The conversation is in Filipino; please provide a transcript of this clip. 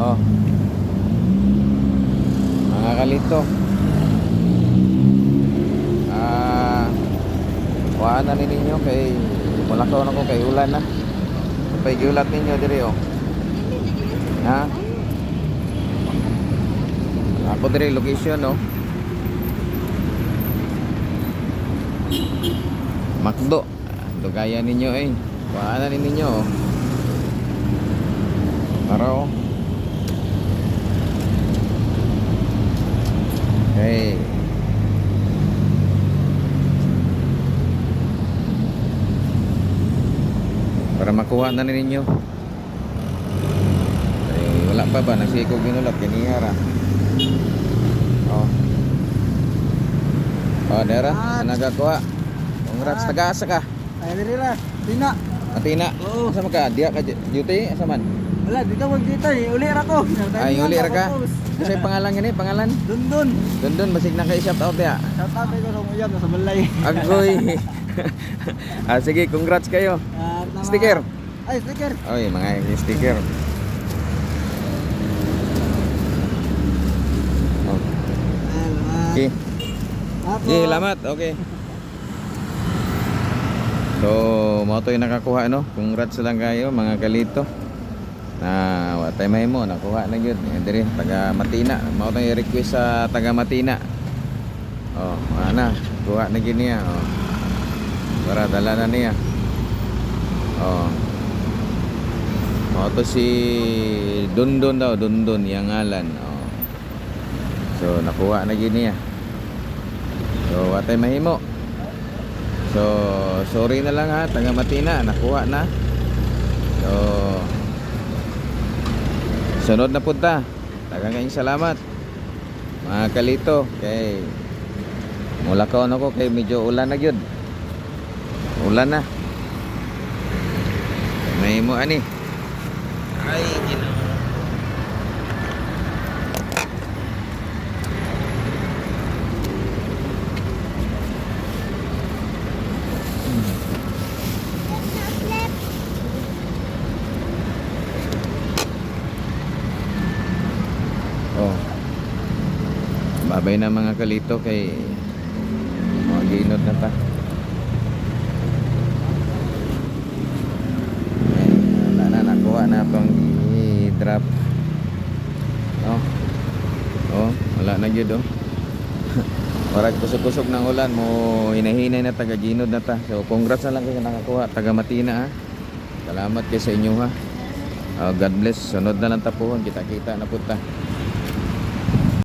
Oh, mga kalito. Kuhaan na ninyo kay mulakaw na ko kay ulan na. Kapay giulat ninyo diri oh. Ha? Ako diri location no. Makdo. Dugaya ninyo eh. Kuhaan na ninyo oh. Para oh. Hey. Para makuha na ninyo. Eh, wala pa ba? Nagsikog ginulat. Ganihara. Oh. Oh, dera. Nagakuha. Congrats. Taga-asa ka? Ay, diri ra. Tina. Matina. Oo. Asa man ka? Diya ka duty? Asa man? Wala, dito mag-dito eh. Uli ra ko. Ay, uli ra ka? Kasi pangalan gani, pangalan? Dundun. Dundun, basig na kay shout out ya. Shout out ko sa uyab sa balay. Agoy. Sige, congrats kayo. Sticker. Ay, sticker. Oy, mga sticker. Oh. Okay. Okay, salamat. Okay. So, mo to yung nakakuha no. Congrats lang kayo mga kalito. Na watay mahimo nakuha na gyud. Diri taga Matina. Mao to yung request sa taga Matina. Oh, ana, kuha na gyud niya. Oh. Para dala na niya. Oh. Mao to si Dundun daw, Dundun yang ngalan. Oh. So, nakuha na gyud niya. So, watay mahimo. So, sorry na lang ha, taga Matina, nakuha na. So, sunod na punta. Daghang kayong salamat. Mga kalito, kay mulakaw na ko kay medyo ulan na gyud. Ulan na. May mo ani. Ay, Ginoo. Oh. Babay na mga kalito kay mga ginod na ta. Ay, wala na nakuha na itong i-drop. Oh. Oh, wala na gyud oh. Warag kusog-kusog ng ulan mo hinahinay na taga ginod na ta. So congrats na lang kayo nakakuha taga Matina ha. Salamat kayo sa inyo ha. God bless. Sunod na lang tapuhon. Kita-kita na punta.